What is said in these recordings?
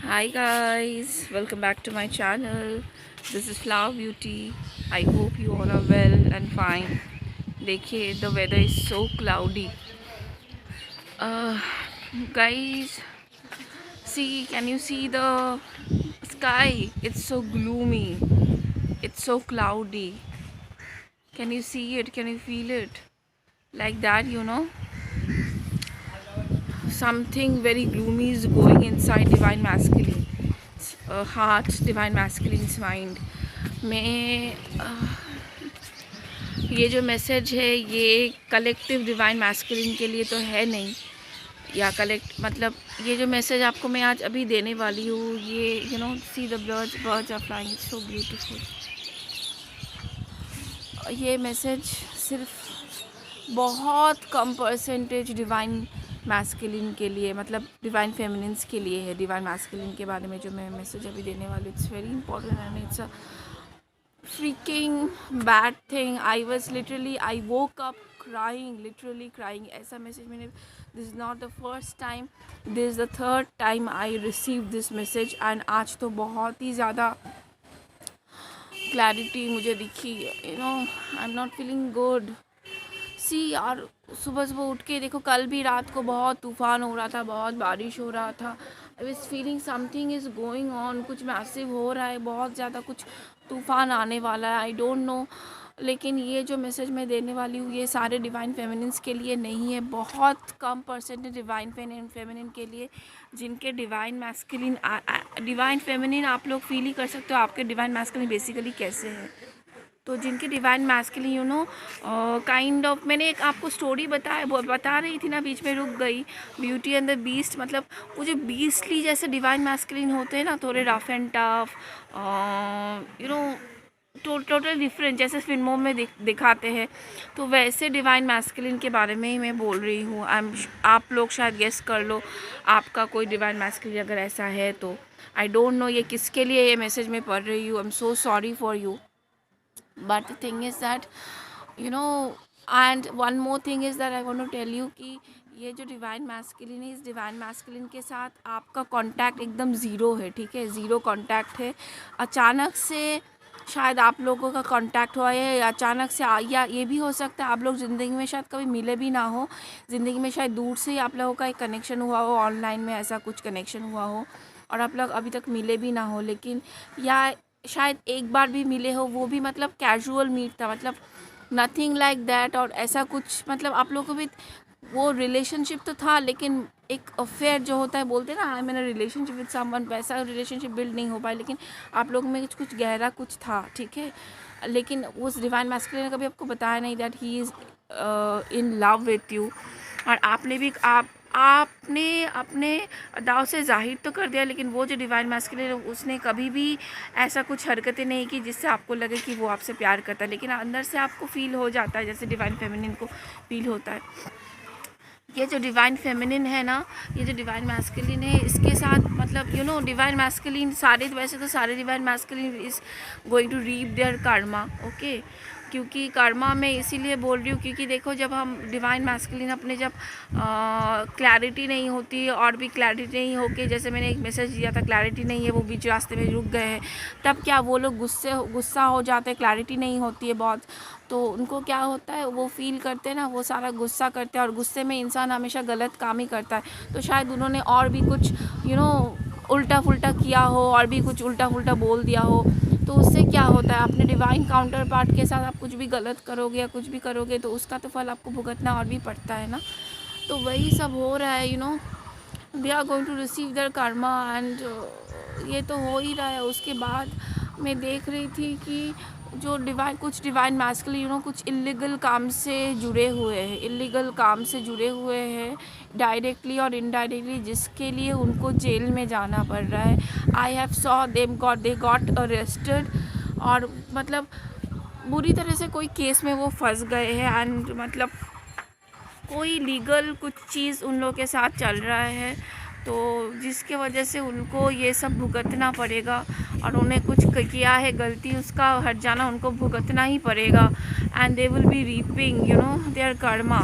Hi guys, welcome back to my channel. This is Flower Beauty. I hope you all are well and fine. देखिए, the weather is so cloudy. Uh, Guys, see, can you see the sky? It's so gloomy. It's so cloudy. Can you see it? Can you feel it? Like that. Something very gloomy is going inside Divine Masculine. Heart, Divine Masculine's mind. मैं ये जो message है ये collective divine masculine के लिए तो है नहीं, या कलेक्ट मतलब ये जो मैसेज आपको मैं आज अभी देने वाली हूँ, ये see the birds are flying, it's so beautiful. ये मैसेज सिर्फ बहुत कम परसेंटेज डिवाइन मैस्कुलिन के लिए, मतलब डिवाइन फेमिनिन्स के लिए है। डिवाइन मैस्कुलिन के बारे में जो मैं मैसेज अभी देने वाली हूँ, it's very important and it's a freaking bad thing. I woke up crying, literally crying. ऐसा मैसेज मैंने, this is not the first time, this is the third time I received this message and आज तो बहुत ही ज़्यादा clarity मुझे दिखी। I am not feeling good. See यार, सुबह सुबह उठ के देखो, कल भी रात को बहुत तूफ़ान हो रहा था, बहुत बारिश हो रहा था। I was feeling something is going on, कुछ मैसिव हो रहा है, बहुत ज़्यादा कुछ तूफ़ान आने वाला है। आई डोंट नो, लेकिन ये जो मैसेज मैं देने वाली हूँ ये सारे डिवाइन फेमिनिन्स के लिए नहीं है। बहुत कम परसेंट डिवाइन फेमिनिन के लिए, जिनके डिवाइन मैस्कुलिन डिवाइन फेमिनिन आप लोग फील ही कर सकते हो आपके डिवाइन मैस्कुलिन बेसिकली कैसे है। तो जिनके डिवाइन मैस्कुलिन काइंड ऑफ, मैंने एक आपको स्टोरी बता रही थी ना, बीच में रुक गई। ब्यूटी एंड द बीस्ट, मतलब वो जो बीस्टली जैसे डिवाइन मैस्कुलिन होते हैं ना, थोड़े rough and tough, total different, जैसे फिल्मों में दिखाते हैं, तो वैसे डिवाइन मैस्कुलिन के बारे में ही मैं बोल रही हूँ। आप लोग शायद गेस कर लो आपका कोई डिवाइन मैस्कुलिन अगर ऐसा है तो। आई डोंट नो ये किसके लिए ये मैसेज मैं पढ़ रही हूँ। I am so sorry for you, but the thing is that and one more thing is that I want to tell you कि ये जो डिवाइन मैस्कुलिन है, इस डिवाइन मैस्कुलिन के साथ आपका कांटेक्ट एकदम ज़ीरो है, ठीक है, ज़ीरो कांटेक्ट है। अचानक से शायद आप लोगों का कांटेक्ट हुआ है, अचानक से, या ये भी हो सकता है आप लोग ज़िंदगी में शायद कभी मिले भी ना हो, ज़िंदगी में शायद दूर से ही आप लोगों का एक कनेक्शन हुआ हो, ऑनलाइन में ऐसा कुछ कनेक्शन हुआ हो और आप लोग अभी तक मिले भी ना हो, लेकिन या शायद एक बार भी मिले हो, वो भी मतलब कैजुअल मीट था, मतलब नथिंग लाइक दैट। और ऐसा कुछ मतलब आप लोगों को भी वो रिलेशनशिप तो था, लेकिन एक अफेयर जो होता है, बोलते हैं ना, I mean relationship with someone, वैसा रिलेशनशिप बिल्ड नहीं हो पाया, लेकिन आप लोगों में कुछ गहरा कुछ था, ठीक है। लेकिन उस डिवाइन मैस्कुलिन ने कभी आपको बताया नहीं that he is in love with you, और आपने अपने अदाव से जाहिर तो कर दिया, लेकिन वो जो डिवाइन मैस्कुलिन है उसने कभी भी ऐसा कुछ हरकतें नहीं की जिससे आपको लगे कि वो आपसे प्यार करता है, लेकिन अंदर से आपको फील हो जाता है जैसे डिवाइन फेमिनिन को फील होता है। ये जो डिवाइन फेमिनिन है ना, ये जो डिवाइन मैस्कुलिन है, इसके साथ मतलब डिवाइन मैस्कुलिन सारे, वैसे तो सारे divine masculine is going to reap their karma, okay. क्योंकि कर्मा मैं इसीलिए बोल रही हूँ क्योंकि देखो, जब हम डिवाइन मैस्कुलिन अपने जब क्लैरिटी नहीं होती और भी क्लैरिटी नहीं होके, जैसे मैंने एक मैसेज दिया था, क्लैरिटी नहीं है, वो बीच रास्ते में रुक गए हैं, तब क्या वो लोग गुस्सा हो जाते हैं, क्लैरिटी नहीं होती है बहुत, तो उनको क्या होता है, वो फील करते हैं ना, वो सारा गुस्सा करते हैं, और गुस्से में इंसान हमेशा गलत काम ही करता है। तो शायद उन्होंने और भी कुछ उल्टा फुल्टा किया हो, और भी कुछ उल्टा फुल्टा बोल दिया हो, तो उससे क्या होता है, अपने डिवाइन काउंटर पार्ट के साथ आप कुछ भी गलत करोगे या कुछ भी करोगे तो उसका तो फल आपको भुगतना और भी पड़ता है ना। तो वही सब हो रहा है, they are going to receive their karma, and ये तो हो ही रहा है। उसके बाद मैं देख रही थी कि जो कुछ डिवाइन मैस्कुलिन कुछ इलीगल काम से जुड़े हुए हैं, डायरेक्टली और इनडायरेक्टली, जिसके लिए उनको जेल में जाना पड़ रहा है। I have saw they got arrested, और मतलब बुरी तरह से कोई केस में वो फंस गए हैं, एंड मतलब कोई लीगल कुछ चीज़ उन लोगों के साथ चल रहा है, तो जिसके वजह से उनको ये सब भुगतना पड़ेगा, और उन्हें कुछ किया है गलती, उसका हट जाना उनको भुगतना ही पड़ेगा, and they will be reaping their karma.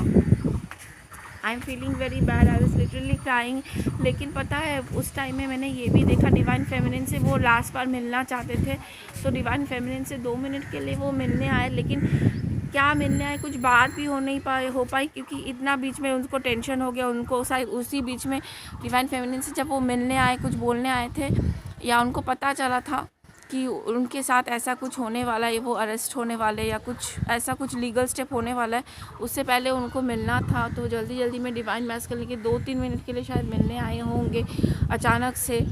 I am feeling very bad, I was literally crying. लेकिन पता है उस टाइम में मैंने ये भी देखा, डिवाइन फेमिनिन से वो लास्ट बार मिलना चाहते थे, तो डिवाइन फेमिनिन से 2 मिनट के लिए वो मिलने आए, लेकिन क्या मिलने आए, कुछ बात भी हो पाई, क्योंकि इतना बीच में उनको टेंशन हो गया। उनको शायद उसी बीच में डिवाइन फेमिनिन से जब वो मिलने आए, कुछ बोलने आए थे, या उनको पता चला था कि उनके साथ ऐसा कुछ होने वाला है, वो अरेस्ट होने वाले, या कुछ ऐसा कुछ लीगल स्टेप होने वाला है, उससे पहले उनको मिलना था। तो जल्दी जल्दी में डिवाइन मैस्कुलिन के 2-3 मिनट के लिए शायद मिलने आए होंगे अचानक से।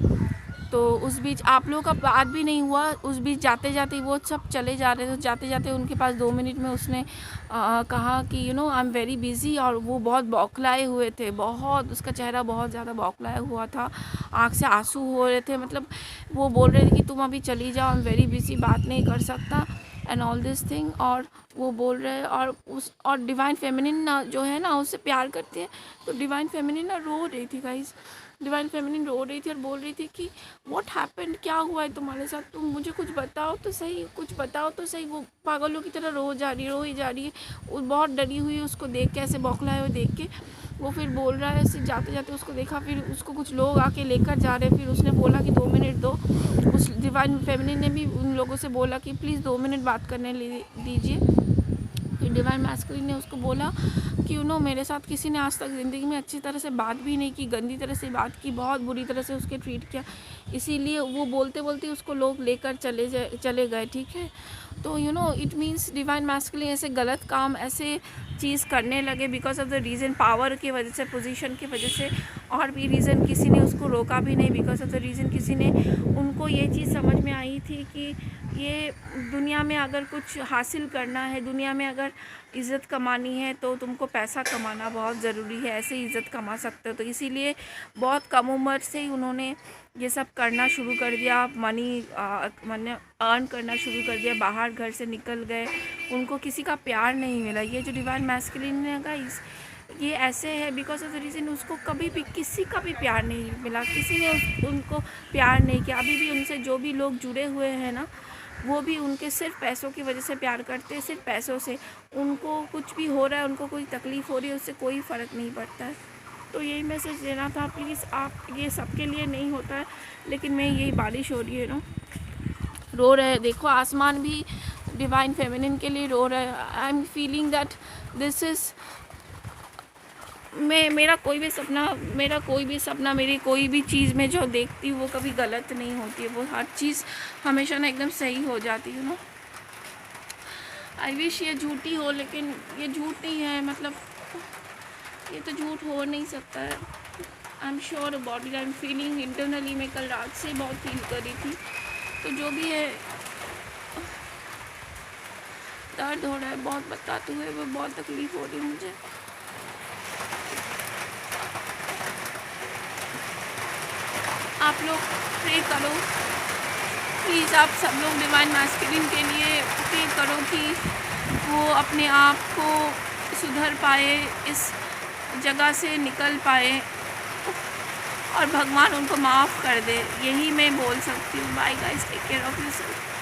तो उस बीच आप लोगों का बात भी नहीं हुआ, उस बीच जाते जाते वो सब चले जा रहे थे, तो जाते जाते उनके पास 2 मिनट में उसने कहा कि you know I am very busy, और वो बहुत बौखलाए हुए थे, बहुत, उसका चेहरा बहुत ज़्यादा बौखलाया हुआ था, आँख से आंसू हो रहे थे, मतलब वो बोल रहे थे कि तुम अभी चली जाओ, आई एम वेरी बिज़ी, बात नहीं कर सकता एंड ऑल दिस थिंग। और वो बोल रहे, और डिवाइन फेमिनिन ना जो है ना उससे प्यार करती है, तो डिवाइन फेमिनिन ना रो रही थी गाइस, डिवाइन फेमिनिन रो रही थी और बोल रही थी कि व्हाट हैपेंड, क्या हुआ है तुम्हारे साथ, तुम मुझे कुछ बताओ तो सही, कुछ बताओ तो सही। वो पागलों की तरह रो ही जा रही है, वो बहुत डरी हुई है उसको देख के, ऐसे बौखलाए हुए देख के। वो फिर बोल रहा है, ऐसे जाते जाते उसको देखा, फिर उसको कुछ लोग आके लेकर जा रहे, फिर उसने बोला कि 2 मिनट दो। उस डिवाइन फेमिनिन ने भी उन लोगों से बोला कि प्लीज़ 2 मिनट बात करने दीजिए। फिर डिवाइन मैस्कुलिन ने उसको बोला कि यू नो मेरे साथ किसी ने आज तक ज़िंदगी में अच्छी तरह से बात भी नहीं की, गंदी तरह से बात की, बहुत बुरी तरह से उसके ट्रीट किया, इसीलिए वो बोलते बोलते उसको लोग लेकर चले गए, ठीक है। तो you know it means divine masculine ऐसे गलत काम, ऐसे चीज़ करने लगे because of the reason, power की वजह से, पोजीशन की वजह से, और भी रीज़न, किसी ने उसको रोका भी नहीं, बिकॉज ऑफ द रीज़न किसी ने, उनको ये चीज़ समझ में आई थी कि ये दुनिया में अगर कुछ हासिल करना है, दुनिया में अगर इज़्ज़त कमानी है, तो तुमको पैसा कमाना बहुत ज़रूरी है, ऐसे ही इज़्ज़त कमा सकते हो। तो इसीलिए बहुत कम उम्र से ही उन्होंने ये सब करना शुरू कर दिया, मनी अर्न करना शुरू कर दिया, बाहर घर से निकल गए, उनको किसी का प्यार नहीं मिला। ये जो डिवाइन मैस्कुलिन ने गाइस, ये ऐसे है बिकॉज ऑफ द रीज़न उसको कभी भी किसी का भी प्यार नहीं मिला, किसी ने उनको प्यार नहीं किया। अभी भी उनसे जो भी लोग जुड़े हुए हैं ना, वो भी उनके सिर्फ पैसों की वजह से प्यार करते हैं, सिर्फ पैसों से। उनको कुछ भी हो रहा है, उनको कोई तकलीफ़ हो रही है, उससे कोई फ़र्क नहीं पड़ता है। तो यही मैसेज देना था, प्लीज़ आप, ये सबके लिए नहीं होता है, लेकिन मैं, यही बारिश हो रही है ना, रो रहे हैं, देखो आसमान भी डिवाइन फेमिनिन के लिए रो रहा है। आई am feeling that this is, मेरा कोई भी सपना, मेरी कोई भी चीज़ में जो देखती हूँ वो कभी गलत नहीं होती है, वो हर चीज़ हमेशा ना एकदम सही हो जाती है ना। आई विश ये झूठी हो, लेकिन ये झूठ नहीं है, मतलब ये तो झूठ हो नहीं सकता है। I am sure about it, I am feeling internally, मैं कल रात से बहुत फील कर रही थी। तो जो भी है, दर्द हो रहा है बहुत, बताते हुए वो बहुत तकलीफ़ हो रही है मुझे। आप लोग प्रे करो प्लीज़, आप सब लोग डिवाइन मैस्कुलिन के लिए प्रे करो कि वो अपने आप को सुधर पाए, इस जगह से निकल पाए, और भगवान उनको माफ़ कर दे, यही मैं बोल सकती हूँ। Bye guys, take care of yourself.